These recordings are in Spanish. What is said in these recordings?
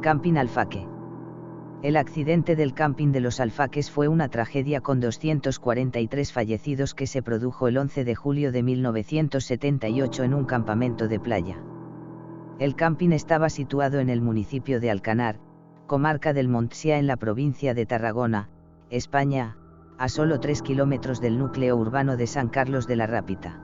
Camping Alfaque. El accidente del camping de los Alfaques fue una tragedia con 243 fallecidos que se produjo el 11 de julio de 1978 en un campamento de playa. El camping estaba situado en el municipio de Alcanar, comarca del Montsià en la provincia de Tarragona, España, a solo 3 kilómetros del núcleo urbano de San Carlos de la Rápita.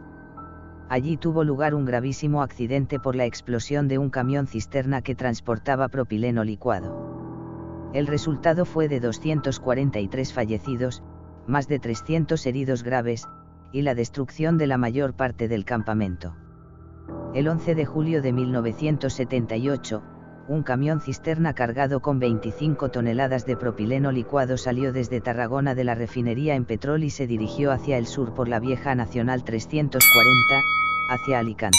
Allí tuvo lugar un gravísimo accidente por la explosión de un camión cisterna que transportaba propileno licuado. El resultado fue de 243 fallecidos, más de 300 heridos graves, y la destrucción de la mayor parte del campamento. El 11 de julio de 1978, un camión cisterna cargado con 25 toneladas de propileno licuado salió desde Tarragona de la refinería en Petrol y se dirigió hacia el sur por la vieja Nacional 340, hacia Alicante.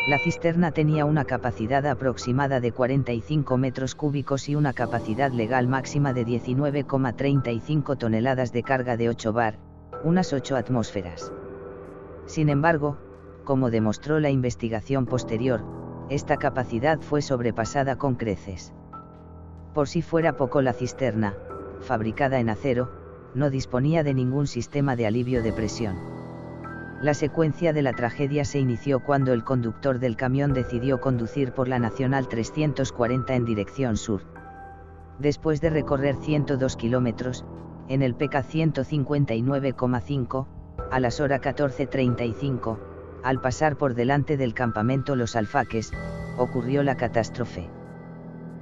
La cisterna tenía una capacidad aproximada de 45 metros cúbicos y una capacidad legal máxima de 19,35 toneladas de carga de 8 bar, unas 8 atmósferas. Sin embargo, como demostró la investigación posterior, esta capacidad fue sobrepasada con creces. Por si fuera poco, la cisterna, fabricada en acero, no disponía de ningún sistema de alivio de presión. La secuencia de la tragedia se inició cuando el conductor del camión decidió conducir por la Nacional 340 en dirección sur. Después de recorrer 102 kilómetros, en el PK 159,5, a las horas 14:35, al pasar por delante del campamento Los Alfaques, ocurrió la catástrofe.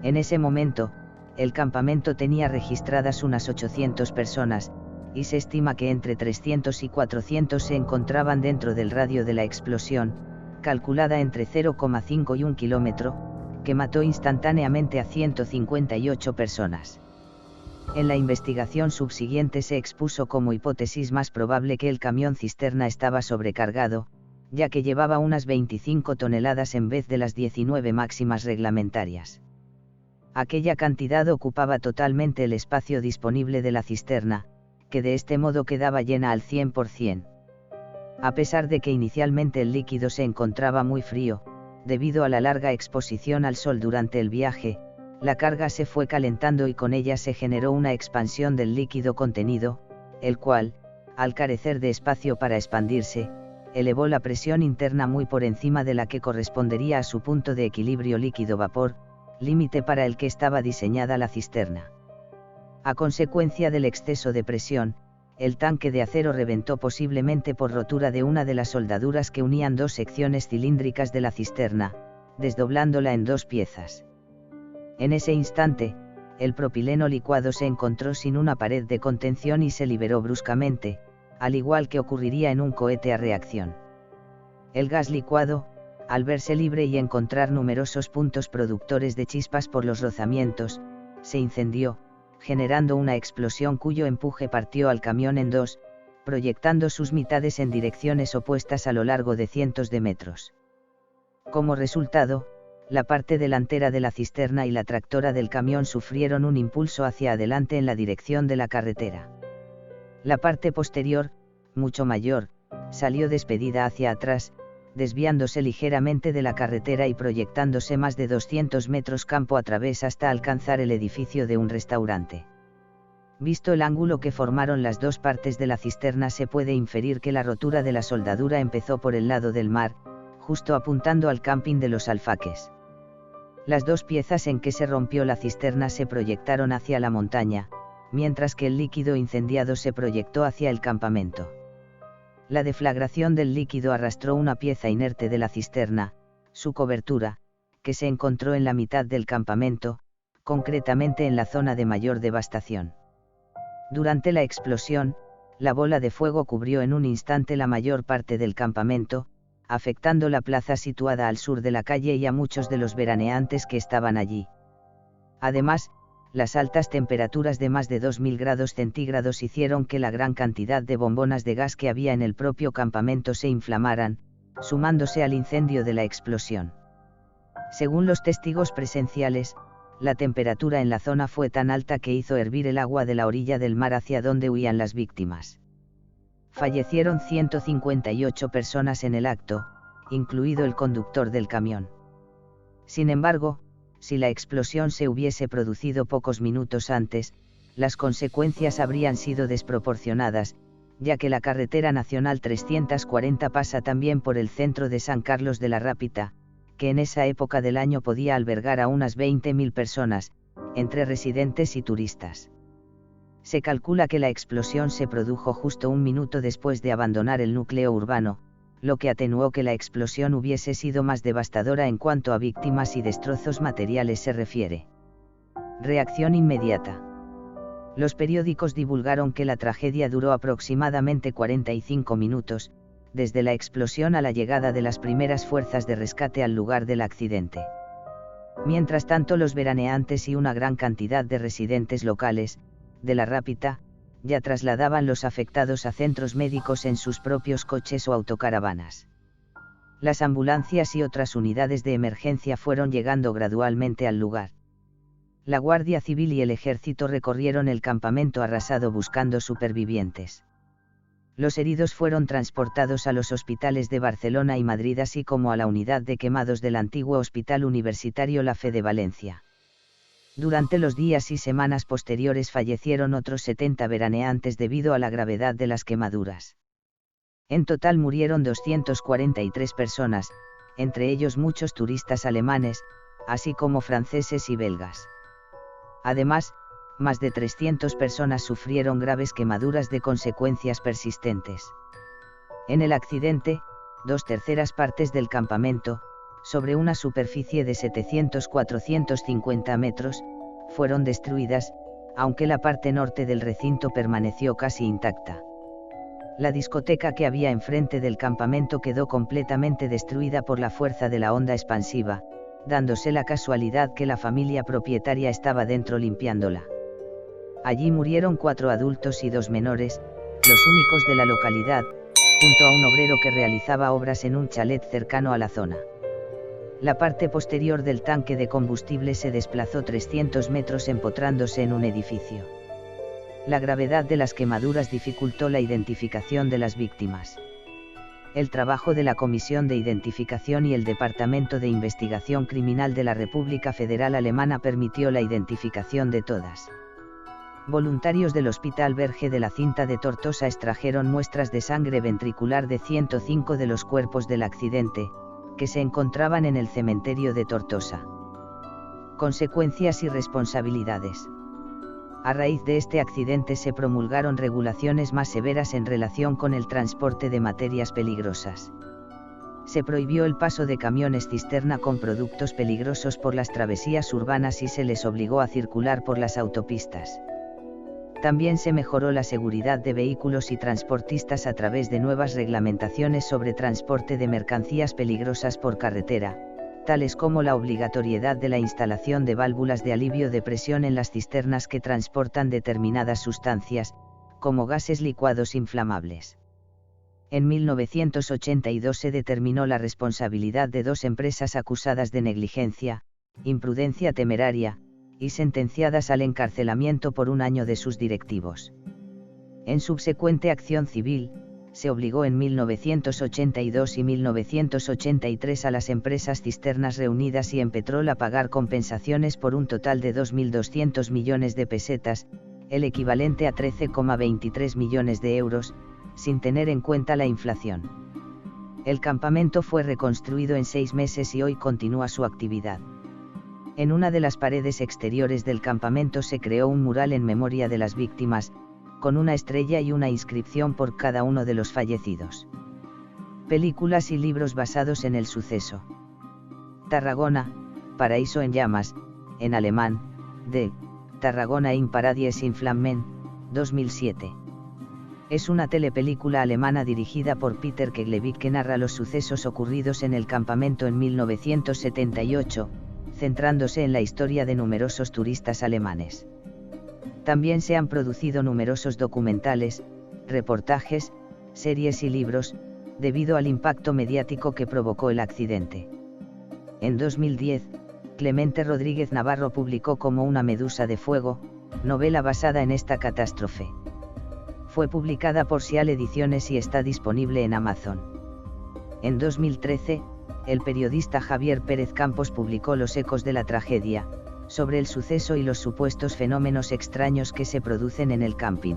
En ese momento, el campamento tenía registradas unas 800 personas, y se estima que entre 300 y 400 se encontraban dentro del radio de la explosión, calculada entre 0,5 y 1 kilómetro, que mató instantáneamente a 158 personas. En la investigación subsiguiente se expuso como hipótesis más probable que el camión cisterna estaba sobrecargado, ya que llevaba unas 25 toneladas en vez de las 19 máximas reglamentarias. Aquella cantidad ocupaba totalmente el espacio disponible de la cisterna, que de este modo quedaba llena al 100%. A pesar de que inicialmente el líquido se encontraba muy frío, debido a la larga exposición al sol durante el viaje, la carga se fue calentando y con ella se generó una expansión del líquido contenido, el cual, al carecer de espacio para expandirse, elevó la presión interna muy por encima de la que correspondería a su punto de equilibrio líquido-vapor, límite para el que estaba diseñada la cisterna. A consecuencia del exceso de presión, el tanque de acero reventó posiblemente por rotura de una de las soldaduras que unían dos secciones cilíndricas de la cisterna, desdoblándola en dos piezas. En ese instante, el propileno licuado se encontró sin una pared de contención y se liberó bruscamente, al igual que ocurriría en un cohete a reacción. El gas licuado, al verse libre y encontrar numerosos puntos productores de chispas por los rozamientos, se incendió, generando una explosión cuyo empuje partió al camión en dos, proyectando sus mitades en direcciones opuestas a lo largo de cientos de metros. Como resultado, la parte delantera de la cisterna y la tractora del camión sufrieron un impulso hacia adelante en la dirección de la carretera. La parte posterior, mucho mayor, salió despedida hacia atrás, desviándose ligeramente de la carretera y proyectándose más de 200 metros campo a través hasta alcanzar el edificio de un restaurante. Visto el ángulo que formaron las dos partes de la cisterna, se puede inferir que la rotura de la soldadura empezó por el lado del mar, justo apuntando al camping de los Alfaques. Las dos piezas en que se rompió la cisterna se proyectaron hacia la montaña, mientras que el líquido incendiado se proyectó hacia el campamento. La deflagración del líquido arrastró una pieza inerte de la cisterna, su cobertura, que se encontró en la mitad del campamento, concretamente en la zona de mayor devastación. Durante la explosión, la bola de fuego cubrió en un instante la mayor parte del campamento, afectando la plaza situada al sur de la calle y a muchos de los veraneantes que estaban allí. Además, las altas temperaturas de más de 2000 grados centígrados hicieron que la gran cantidad de bombonas de gas que había en el propio campamento se inflamaran, sumándose al incendio de la explosión. Según los testigos presenciales, la temperatura en la zona fue tan alta que hizo hervir el agua de la orilla del mar hacia donde huían las víctimas. Fallecieron 158 personas en el acto, incluido el conductor del camión. Sin embargo, Si la explosión se hubiese producido pocos minutos antes, las consecuencias habrían sido desproporcionadas, ya que la carretera nacional 340 pasa también por el centro de San Carlos de la Rápita, que en esa época del año podía albergar a unas 20.000 personas, entre residentes y turistas. Se calcula que la explosión se produjo justo un minuto después de abandonar el núcleo urbano, lo que atenuó que la explosión hubiese sido más devastadora en cuanto a víctimas y destrozos materiales se refiere. Reacción inmediata. Los periódicos divulgaron que la tragedia duró aproximadamente 45 minutos, desde la explosión a la llegada de las primeras fuerzas de rescate al lugar del accidente. Mientras tanto, los veraneantes y una gran cantidad de residentes locales, de la Rápita, ya trasladaban los afectados a centros médicos en sus propios coches o autocaravanas. Las ambulancias y otras unidades de emergencia fueron llegando gradualmente al lugar. La Guardia Civil y el Ejército recorrieron el campamento arrasado buscando supervivientes. Los heridos fueron transportados a los hospitales de Barcelona y Madrid, así como a la unidad de quemados del antiguo Hospital Universitario La Fe de Valencia. Durante los días y semanas posteriores fallecieron otros 70 veraneantes debido a la gravedad de las quemaduras. En total murieron 243 personas, entre ellos muchos turistas alemanes, así como franceses y belgas. Además, más de 300 personas sufrieron graves quemaduras de consecuencias persistentes. En el accidente, 2/3 partes del campamento, sobre una superficie de 700-450 metros, fueron destruidas, aunque la parte norte del recinto permaneció casi intacta. La discoteca que había enfrente del campamento quedó completamente destruida por la fuerza de la onda expansiva, dándose la casualidad que la familia propietaria estaba dentro limpiándola. Allí murieron 4 adultos y 2 menores, los únicos de la localidad, junto a un obrero que realizaba obras en un chalet cercano a la zona. La parte posterior del tanque de combustible se desplazó 300 metros empotrándose en un edificio. La gravedad de las quemaduras dificultó la identificación de las víctimas. El trabajo de la Comisión de Identificación y el Departamento de Investigación Criminal de la República Federal Alemana permitió la identificación de todas. Voluntarios del Hospital Verge de la Cinta de Tortosa extrajeron muestras de sangre ventricular de 105 de los cuerpos del accidente, que se encontraban en el cementerio de Tortosa. Consecuencias y responsabilidades. A raíz de este accidente se promulgaron regulaciones más severas en relación con el transporte de materias peligrosas. Se prohibió el paso de camiones cisterna con productos peligrosos por las travesías urbanas y se les obligó a circular por las autopistas. También se mejoró la seguridad de vehículos y transportistas a través de nuevas reglamentaciones sobre transporte de mercancías peligrosas por carretera, tales como la obligatoriedad de la instalación de válvulas de alivio de presión en las cisternas que transportan determinadas sustancias, como gases licuados inflamables. En 1982 se determinó la responsabilidad de 2 empresas acusadas de negligencia, imprudencia temeraria, y sentenciadas al encarcelamiento por 1 año de sus directivos. En subsecuente acción civil, se obligó en 1982 y 1983 a las empresas cisternas reunidas y Empetrol a pagar compensaciones por un total de 2.200 millones de pesetas, el equivalente a 13,23 millones de euros, sin tener en cuenta la inflación. El campamento fue reconstruido en 6 meses y hoy continúa su actividad. En una de las paredes exteriores del campamento se creó un mural en memoria de las víctimas, con una estrella y una inscripción por cada uno de los fallecidos. Películas y libros basados en el suceso. Tarragona, Paraíso en llamas, en alemán, de Tarragona in Paradies in Flammen, 2007. Es una telepelícula alemana dirigida por Peter Keglevik que narra los sucesos ocurridos en el campamento en 1978, centrándose en la historia de numerosos turistas alemanes. También se han producido numerosos documentales, reportajes, series y libros, debido al impacto mediático que provocó el accidente. En 2010, Clemente Rodríguez Navarro publicó Como una medusa de fuego, novela basada en esta catástrofe. Fue publicada por Sial Ediciones y está disponible en Amazon. En 2013, el periodista Javier Pérez Campos publicó Los ecos de la tragedia, sobre el suceso y los supuestos fenómenos extraños que se producen en el camping.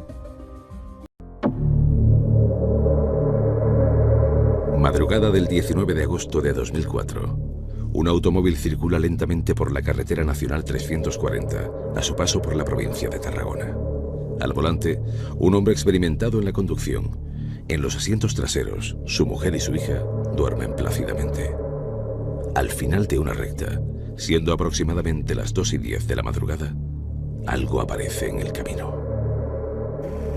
Madrugada del 19 de agosto de 2004. Un automóvil circula lentamente por la carretera nacional 340, a su paso por la provincia de Tarragona. Al volante, un hombre experimentado en la conducción. En los asientos traseros, su mujer y su hija duermen plácidamente. Al final de una recta, siendo aproximadamente las 2:10 de la madrugada, algo aparece en el camino.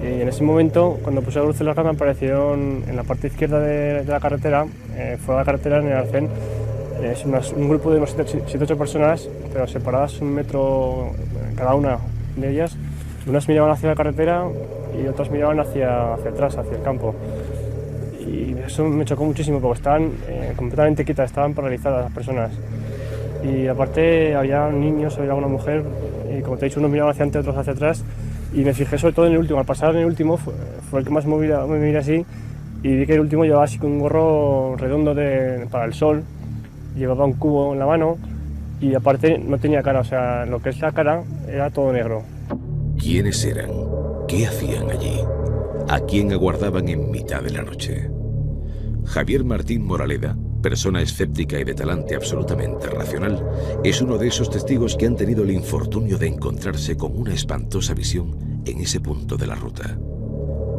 Y en ese momento, cuando puse la luz en la cámara, aparecieron en la parte izquierda de la carretera, fuera de la carretera, en el arcén, un grupo de unos 7-8 personas, pero separadas 1 metro cada una de ellas. Unas miraban hacia la carretera y otras miraban hacia atrás, hacia el campo. Y eso me chocó muchísimo porque estaban completamente quietas, estaban paralizadas las personas. Y aparte había niños, había una mujer, y como te he dicho, unos miraban hacia adelante, otros hacia atrás. Y me fijé sobre todo en el último. Al pasar en el último fue el que más me miré así, y vi que el último llevaba así con un gorro redondo para el sol, llevaba un cubo en la mano y aparte no tenía cara, o sea, lo que es la cara era todo negro. ¿Quiénes eran? ¿Qué hacían allí? ¿A quién aguardaban en mitad de la noche? Javier Martín Moraleda, persona escéptica y de talante absolutamente racional, es uno de esos testigos que han tenido el infortunio de encontrarse con una espantosa visión en ese punto de la ruta.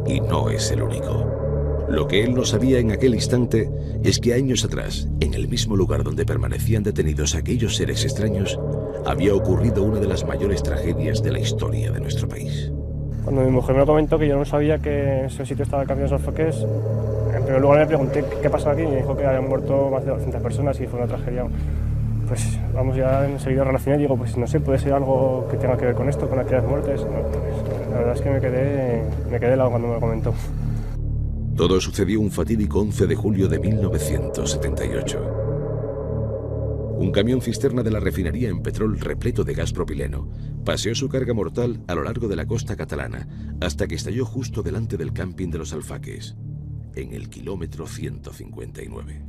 Y no es el único. Lo que él no sabía en aquel instante es que años atrás, en el mismo lugar donde permanecían detenidos aquellos seres extraños, había ocurrido una de las mayores tragedias de la historia de nuestro país. Cuando mi mujer me comentó que yo no sabía que ese sitio estaba el Camping de los Alfaques, en primer lugar le pregunté qué pasaba aquí y me dijo que habían muerto más de 200 personas y fue una tragedia. Pues vamos, ya enseguida relacioné y digo, pues no sé, puede ser algo que tenga que ver con esto, con aquellas muertes. No, pues, la verdad es que me quedé helado cuando me lo comentó. Todo sucedió un fatídico 11 de julio de 1978. Un camión cisterna de la refinería en Petrol repleto de gas propileno paseó su carga mortal a lo largo de la costa catalana hasta que estalló justo delante del camping de los Alfaques, en el kilómetro 159.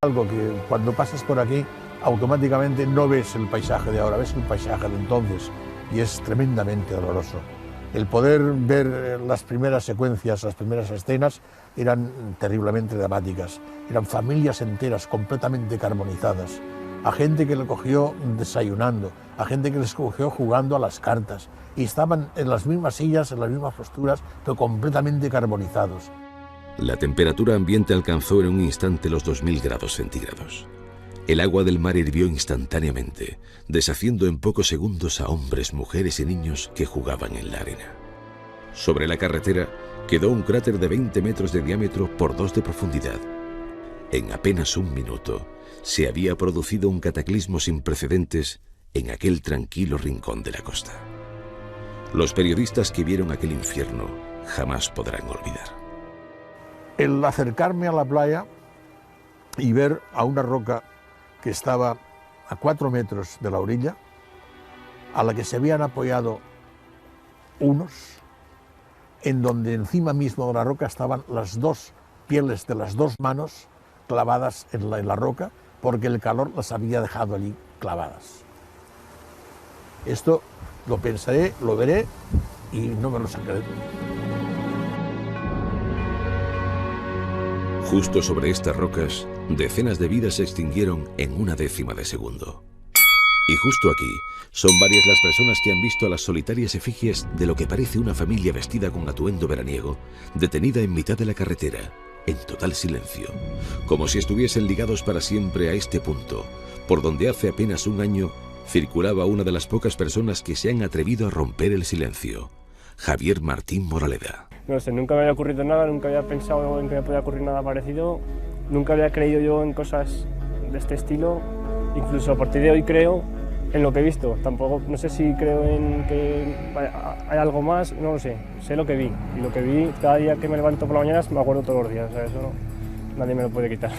Algo que cuando pasas por aquí automáticamente no ves el paisaje de ahora, ves el paisaje de entonces y es tremendamente doloroso. El poder ver las primeras secuencias, las primeras escenas eran terriblemente dramáticas, eran familias enteras completamente carbonizadas, a gente que le cogió desayunando, a gente que les cogió jugando a las cartas y estaban en las mismas sillas, en las mismas posturas, pero completamente carbonizados. La temperatura ambiente alcanzó en un instante los 2000 grados centígrados. El agua del mar hirvió instantáneamente, deshaciendo en pocos segundos a hombres, mujeres y niños que jugaban en la arena. Sobre la carretera quedó un cráter de 20 metros de diámetro por 2 de profundidad. En apenas un minuto se había producido un cataclismo sin precedentes en aquel tranquilo rincón de la costa. Los periodistas que vieron aquel infierno jamás podrán olvidar. El acercarme a la playa y ver a una roca que estaba a 4 metros de la orilla, a la que se habían apoyado unos, en donde encima mismo de la roca estaban las 2 pieles de las 2 manos clavadas en la roca, porque el calor las había dejado allí clavadas. Esto lo pensaré, lo veré y no me lo sacaré. Justo sobre estas rocas, decenas de vidas se extinguieron en 1/10 de segundo. Y justo aquí, son varias las personas que han visto a las solitarias efigies de lo que parece una familia vestida con atuendo veraniego, detenida en mitad de la carretera, en total silencio, como si estuviesen ligados para siempre a este punto, por donde hace apenas un año circulaba una de las pocas personas que se han atrevido a romper el silencio, Javier Martín Moraleda. No sé, nunca me había ocurrido nada, nunca había pensado en que me podía ocurrir nada parecido, nunca había creído yo en cosas de este estilo, incluso a partir de hoy creo en lo que he visto. Tampoco, no sé si creo en que hay algo más, no lo sé, sé lo que vi, y lo que vi cada día que me levanto por la mañana me acuerdo todos los días, o sea, eso nadie me lo puede quitar.